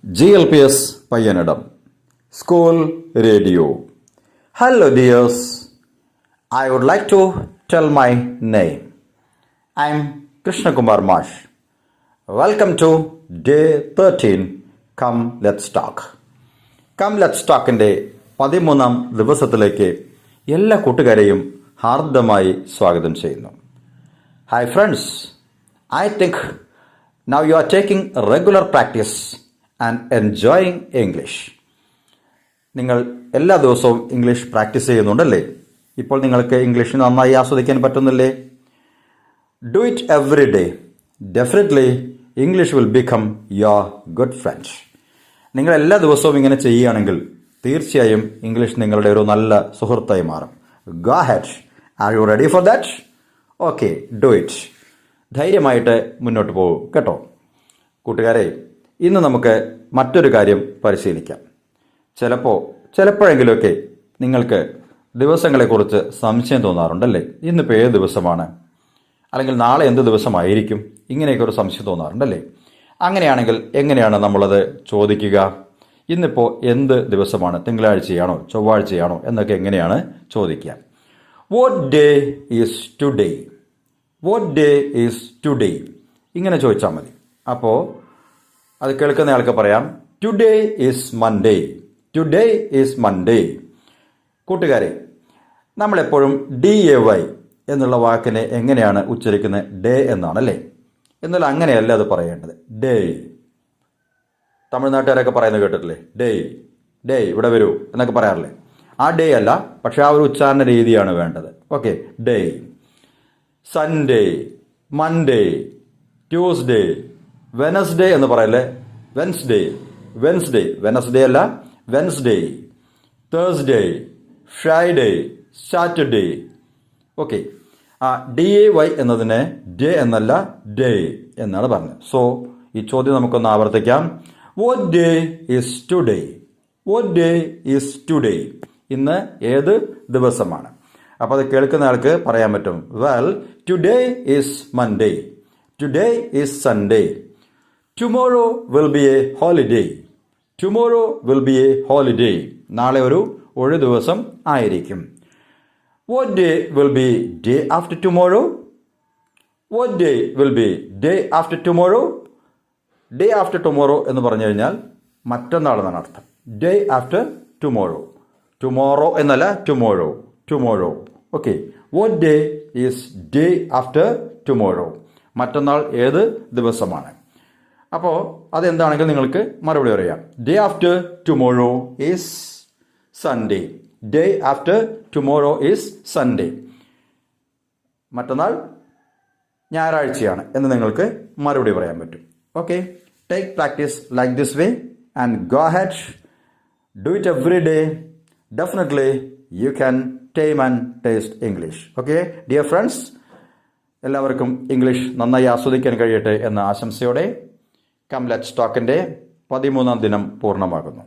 GLPS Payanadam School Radio. Hello dears, I would like to tell my name. I am Krishna Kumar Mash. Welcome to day 13. Come let's talk. Come let's talk ന്റെ 13ാം ദിവസത്തിലേക്ക് എല്ലാ കൂട്ടുകാരെയും ഹാർദമായി സ്വാഗതം ചെയ്യുന്നു. Hi friends, I think now you are taking regular practice and enjoying English. നിങ്ങൾ എല്ലാ ദിവസവും English practice ചെയ്യുന്നുണ്ടല്ലേ? ഇപ്പോൾ നിങ്ങൾക്ക് ഇംഗ്ലീഷ് നന്നായി ആസ്വദിക്കാൻ പറ്റുന്നില്ലേ? Do it every day. Definitely English will become your good friend. നിങ്ങൾ എല്ലാ ദിവസവും ഇങ്ങനെ ചെയ്യുകയാണെങ്കിൽ തീർച്ചയായും ഇംഗ്ലീഷ് നിങ്ങളുടെ ഒരു നല്ല സുഹൃത്തായി മാറും. Go ahead. Are you ready for that? Okay, do it. ധൈര്യമായിട്ട് മുന്നോട്ട് പോകും കേട്ടോ. കൂട്ടുകാരെ, ഇന്ന് നമുക്ക് മറ്റൊരു കാര്യം പരിശീലിക്കാം. ചിലപ്പോഴെങ്കിലുമൊക്കെ നിങ്ങൾക്ക് ദിവസങ്ങളെക്കുറിച്ച് സംശയം തോന്നാറുണ്ടല്ലേ? ഇന്നിപ്പോൾ ഏത് ദിവസമാണ്, അല്ലെങ്കിൽ നാളെ എന്ത് ദിവസമായിരിക്കും, ഇങ്ങനെയൊക്കെ ഒരു സംശയം തോന്നാറുണ്ടല്ലേ? അങ്ങനെയാണെങ്കിൽ എങ്ങനെയാണ് നമ്മളത് ചോദിക്കുക? ഇന്നിപ്പോൾ എന്ത് ദിവസമാണ്, തിങ്കളാഴ്ചയാണോ ചൊവ്വാഴ്ചയാണോ എന്നൊക്കെ എങ്ങനെയാണ് ചോദിക്കുക? What day is today? What day is today? ഇങ്ങനെ ചോദിച്ചാൽ മതി. അപ്പോൾ അത് കേൾക്കുന്ന ആൾക്ക് പറയാം, today is Monday. Today is Monday. കൂട്ടുകാരെ, നമ്മളെപ്പോഴും DAY എന്നുള്ള വാക്കിനെ എങ്ങനെയാണ് ഉച്ചരിക്കുന്നത്? ഡേ എന്നാണല്ലേ? എന്നാൽ അങ്ങനെയല്ല അത് പറയേണ്ടത്. ഡേ. തമിഴ്നാട്ടുകാരൊക്കെ പറയുന്നത് കേട്ടിട്ടില്ലേ? ഡേ ഡേ ഇവിടെ വരൂ എന്നൊക്കെ പറയാറില്ലേ? ആ ഡേ അല്ല, പക്ഷെ ആ ഒരു ഉച്ചാരണ രീതിയാണ് വേണ്ടത്. Okay, day. Sunday, Monday, Tuesday, Wednesday എന്ന് പറയല്ലേ? വെൻസ്ഡേ. വെൻസ്ഡേ, വെനസ്ഡേ അല്ല, Wednesday. Thursday, Friday, Saturday. Okay, ആ DAY എന്നതിനെ ഡേ എന്നല്ല, ഡേ എന്നാണ് പറഞ്ഞത്. സോ ഈ ചോദ്യം നമുക്കൊന്ന് ആവർത്തിക്കാം. What day is today? What day is today? ഇന്ന് ഏത് ദിവസമാണ്? അപ്പോൾ അത് കേൾക്കുന്ന ആൾക്ക് പറയാൻ പറ്റും, well today is Monday, today is Sunday, tomorrow will be A holiday, tomorrow will be A holiday. നാളെ ഒരു ഒഴിവു ദിവസം ആയിരിക്കും. What day will be day after tomorrow? What day will be day after tomorrow? Day after tomorrow എന്ന് പറഞ്ഞു കഴിഞ്ഞാൽ മറ്റന്നാൾ എന്നാണ് അർത്ഥം. Day after tomorrow. ടുമോറോ എന്നല്ല, tomorrow. Tomorrow. Okay, what day is day after tomorrow? മറ്റന്നാൾ ഏത് ദിവസമാണ്? അപ്പോൾ അതെന്താണെങ്കിൽ നിങ്ങൾക്ക് മറുപടി അറിയാം. Day after tomorrow is Sunday. Day after tomorrow is Sunday. മറ്റന്നാൾ ഞായറാഴ്ചയാണ് എന്ന് നിങ്ങൾക്ക് മറുപടി പറയാൻ പറ്റും. Okay, take practice like this way and go ahead. Do it every day. Definitely you can time and taste English. Okay dear friends, എല്ലാവർക്കും English നന്നായി ആസ്വദിക്കാൻ കഴിയട്ടെ എന്ന ആശംസയോടെ കം ലെറ്റ്സ് ടോക്കിന്റെ 13ാം ദിനം പൂർണ്ണമാകുന്നു.